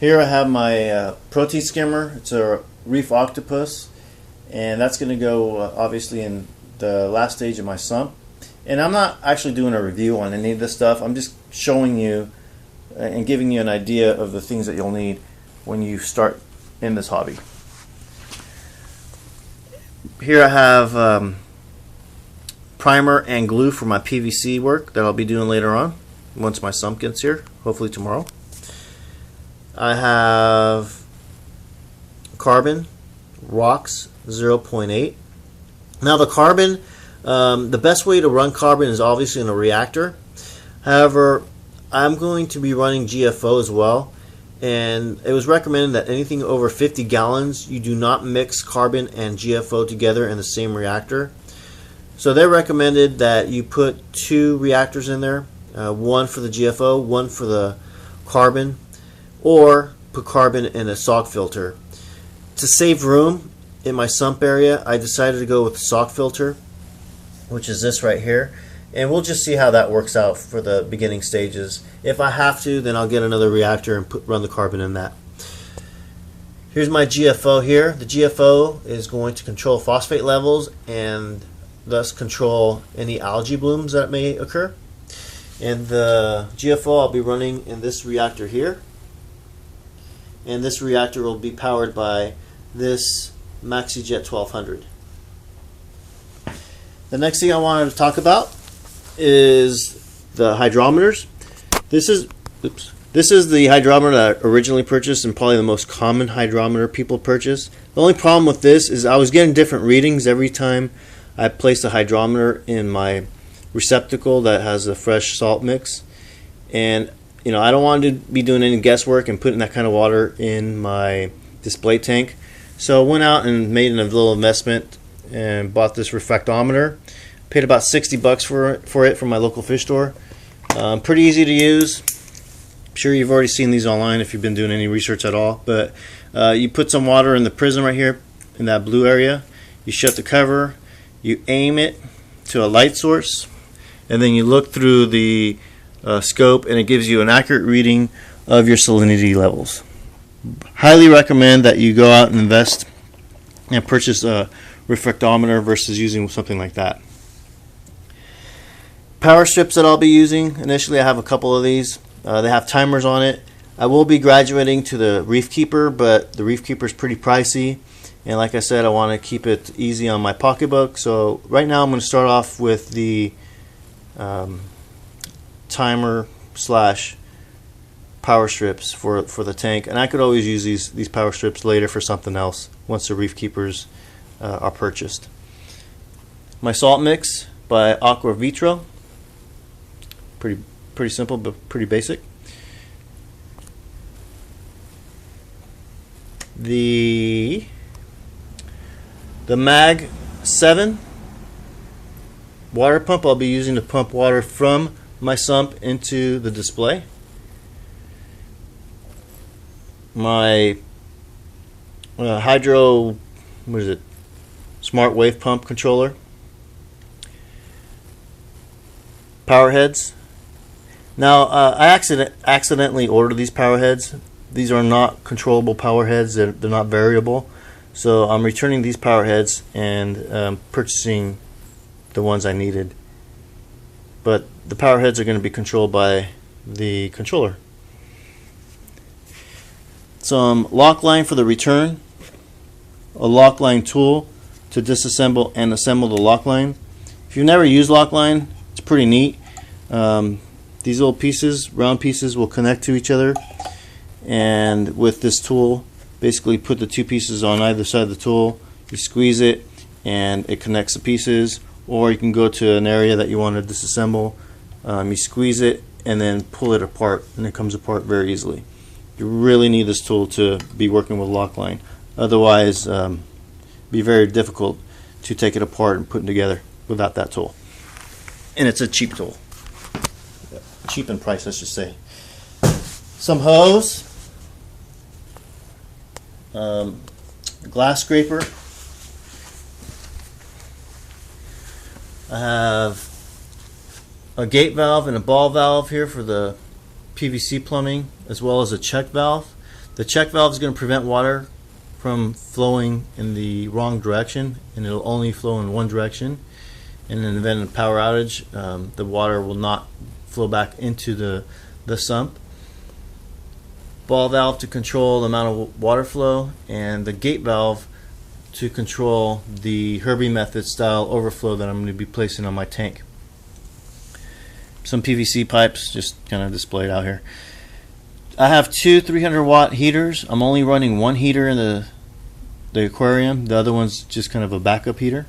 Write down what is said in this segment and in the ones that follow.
Here I have my protein skimmer. It's a Reef Octopus, and that's going to go obviously in the last stage of my sump. And I'm not actually doing a review on any of this stuff. I'm just showing you and giving you an idea of the things that you'll need when you start in this hobby. Here I have primer and glue for my PVC work that I'll be doing later on once my sump gets here, hopefully tomorrow. I have carbon, rocks 0.8. Now the carbon, the best way to run carbon is obviously in a reactor. However, I'm going to be running GFO as well, and it was recommended that anything over 50 gallons you do not mix carbon and GFO together in the same reactor. So they recommended that you put 2 reactors in there, one for the GFO, one for the carbon, or put carbon in a sock filter. To save room in my sump area, I decided to go with the sock filter, which is this right here, and we'll just see how that works out for the beginning stages. If I have to, then I'll get another reactor and run the carbon in that. Here's my GFO here. The GFO is going to control phosphate levels and thus control any algae blooms that may occur. And the GFO I'll be running in this reactor here, and this reactor will be powered by this MaxiJet 1200. The next thing I wanted to talk about is the hydrometers. This is the hydrometer that I originally purchased, and probably the most common hydrometer people purchase. The only problem with this is I was getting different readings every time I placed a hydrometer in my receptacle that has a fresh salt mix, and I don't want to be doing any guesswork and putting that kind of water in my display tank. So I went out and made a little investment and bought this refractometer. Paid about $60 for it from my local fish store. Pretty easy to use. I'm sure you've already seen these online if you've been doing any research at all. But you put some water in the prism right here in that blue area. You shut the cover. You aim it to a light source, and then you look through the scope, and it gives you an accurate reading of your salinity levels. Highly recommend that you go out and invest and purchase a refractometer versus using something like that. Power strips that I'll be using, initially I have a couple of these. They have timers on it. I will be graduating to the Reef Keeper, but the Reef Keeper is pretty pricey, and like I said, I want to keep it easy on my pocketbook. So right now I'm going to start off with the timer slash power strips for the tank, and I could always use these power strips later for something else once the Reef Keepers are purchased. My salt mix by Aqua Vitro, pretty simple but pretty basic. The Mag 7 water pump I'll be using to pump water from my sump into the display. My Hydro, smart wave pump controller. Power heads. Now I accidentally ordered these power heads. These are not controllable power heads. They're not variable. So I'm returning these power heads and purchasing the ones I needed. But the power heads are going to be controlled by the controller. Some lock line for the return, a lock line tool to disassemble and assemble the lock line. If you've never used lock line, it's pretty neat. These little pieces, round pieces, will connect to each other, and with this tool, basically put the 2 pieces on either side of the tool, you squeeze it and it connects the pieces. Or you can go to an area that you want to disassemble, you squeeze it and then pull it apart, and it comes apart very easily. You really need this tool to be working with lock line, otherwise be very difficult to take it apart and put it together without that tool. And it's a cheap tool, cheap in price, let's just say. Some hose, glass scraper. I have a gate valve and a ball valve here for the PVC plumbing, as well as a check valve. The check valve is going to prevent water from flowing in the wrong direction, and it'll only flow in one direction. And in the event of power outage, the water will not flow back into the sump. Ball valve to control the amount of water flow, and the gate valve to control the Herbie method style overflow that I'm going to be placing on my tank. Some PVC pipes just kind of displayed out here. I have two 300-watt heaters. I'm only running one heater in the aquarium. The other one's just kind of a backup heater.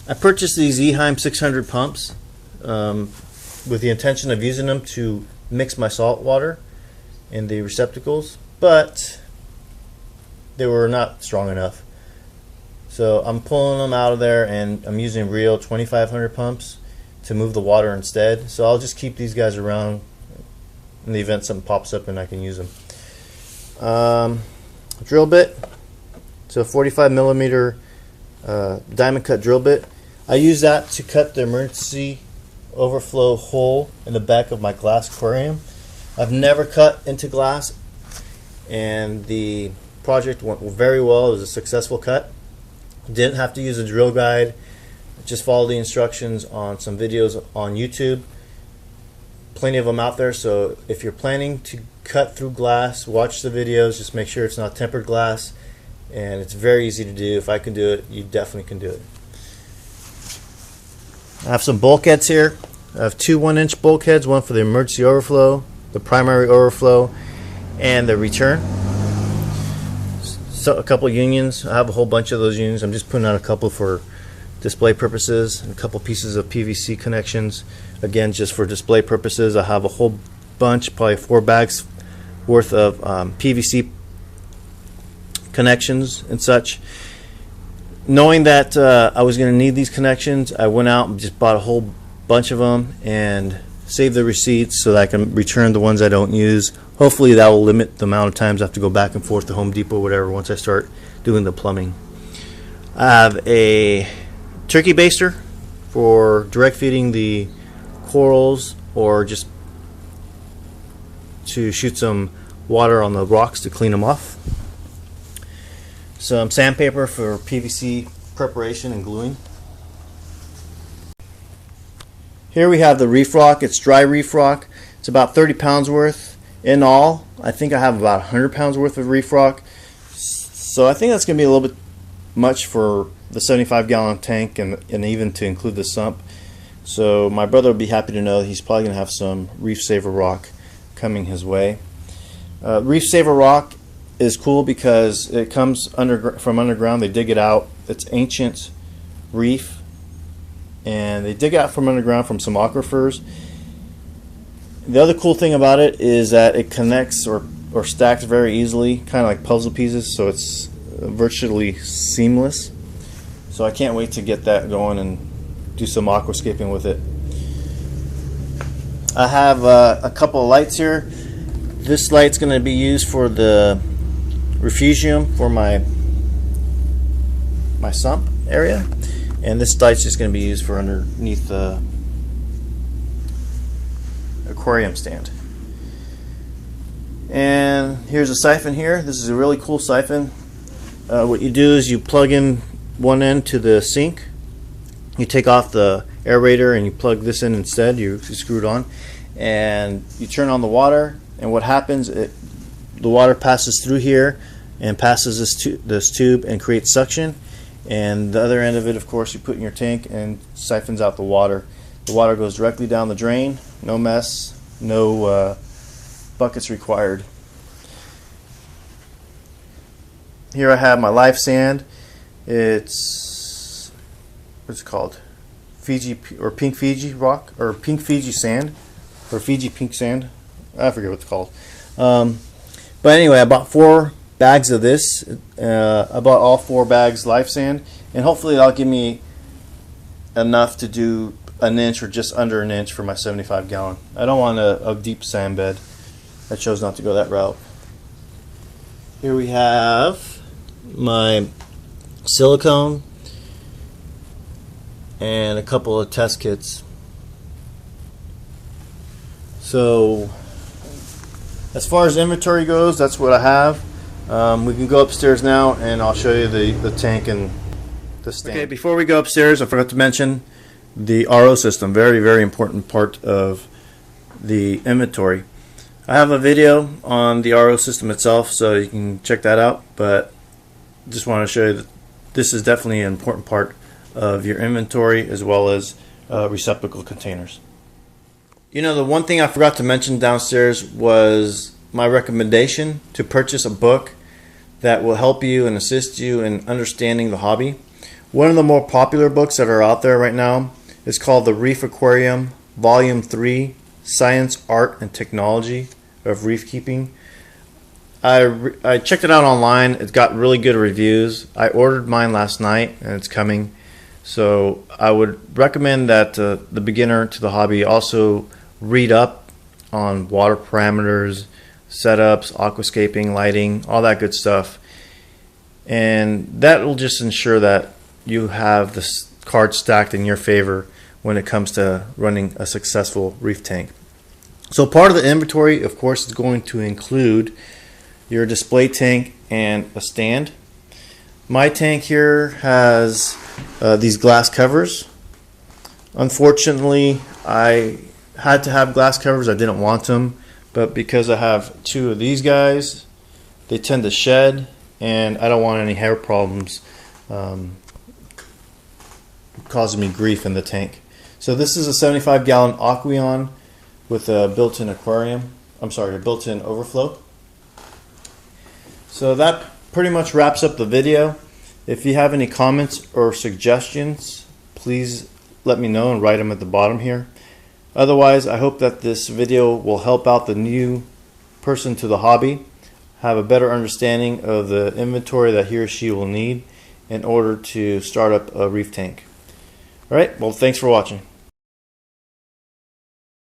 I purchased these Eheim 600 pumps with the intention of using them to mix my salt water in the receptacles, but they were not strong enough. So I'm pulling them out of there, and I'm using real 2500 pumps to move the water instead. So I'll just keep these guys around in the event something pops up and I can use them. Drill bit. So 45 millimeter diamond cut drill bit. I use that to cut the emergency overflow hole in the back of my glass aquarium. I've never cut into glass, and the project went very well. It was a successful cut. Didn't have to use a drill guide. Just follow the instructions on some videos on YouTube. Plenty of them out there, so if you're planning to cut through glass, watch the videos. Just make sure it's not tempered glass, and it's very easy to do. If I can do it, you definitely can do it. I have some bulkheads here. I have two 1-inch bulkheads, one for the emergency overflow, the primary overflow, and the return. So a couple unions. I have a whole bunch of those unions. I'm just putting out a couple for display purposes, and a couple pieces of PVC connections, again just for display purposes. I have a whole bunch, probably 4 bags worth of PVC connections and such. Knowing that I was going to need these connections, I went out and just bought a whole bunch of them and saved the receipts so that I can return the ones I don't use. Hopefully that will limit the amount of times I have to go back and forth to Home Depot or whatever once I start doing the plumbing. I have a turkey baster for direct feeding the corals, or just to shoot some water on the rocks to clean them off. Some sandpaper for PVC preparation and gluing. Here we have the reef rock. It's dry reef rock. It's about 30 pounds worth in all. I think I have about 100 pounds worth of reef rock. So I think that's going to be a little bit much for the 75-gallon tank, and even to include the sump. So my brother will be happy to know he's probably going to have some Reef Saver rock coming his way. Reef Saver rock is cool because it comes from underground. They dig it out. It's ancient reef, and they dig it out from underground from some aquifers. The other cool thing about it is that it connects or stacks very easily, kind of like puzzle pieces, so it's virtually seamless. So I can't wait to get that going and do some aquascaping with it. I have a couple of lights here. This light's going to be used for the refugium for my sump area, and this light's just going to be used for underneath the aquarium stand. And here's a siphon here. This is a really cool siphon. What you do is you plug in one end to the sink, you take off the aerator and you plug this in instead. You screw it on and you turn on the water, and what happens, the water passes through here and passes this tube and creates suction, and the other end of it, of course, you put in your tank and siphons out the water. The water goes directly down the drain. No mess, no buckets required. Here I have my live sand. It's, what's it called? Fiji or pink Fiji rock, or pink Fiji sand, or Fiji pink sand. I forget what it's called. But anyway, I bought 4 bags of this. I bought all 4 bags live sand, and hopefully that'll give me enough to do an inch or just under an inch for my 75-gallon. I don't want a deep sand bed. I chose not to go that route. Here we have my silicone and a couple of test kits. So As far as inventory goes, that's what I have. We can go upstairs now and I'll show you the tank and the stand. Okay, before we go upstairs, I forgot to mention the RO system. Very, very important part of the inventory. I have a video on the RO system itself, so you can check that out, but just want to show you that this is definitely an important part of your inventory as well as receptacle containers. You know, the one thing I forgot to mention downstairs was my recommendation to purchase a book that will help you and assist you in understanding the hobby. One of the more popular books that are out there right now is called the Aquarium Volume 3, Science, Art, and Technology of Reef Keeping. I checked it out online. It's got really good reviews. I ordered mine last night and it's coming. So I would recommend that the beginner to the hobby also read up on water parameters, setups, aquascaping, lighting, all that good stuff. And that will just ensure that you have the cards stacked in your favor when it comes to running a successful reef tank. So part of the inventory, of course, is going to include your display tank and a stand. My tank here has these glass covers. Unfortunately, I had to have glass covers. I didn't want them, but because I have two of these guys, they tend to shed, and I don't want any hair problems causing me grief in the tank. So this is a 75-gallon Aquarium with a built-in aquarium. I'm sorry, a built-in overflow. So that pretty much wraps up the video. If you have any comments or suggestions, please let me know and write them at the bottom here. Otherwise, I hope that this video will help out the new person to the hobby have a better understanding of the inventory that he or she will need in order to start up a reef tank. Alright, well, thanks for watching.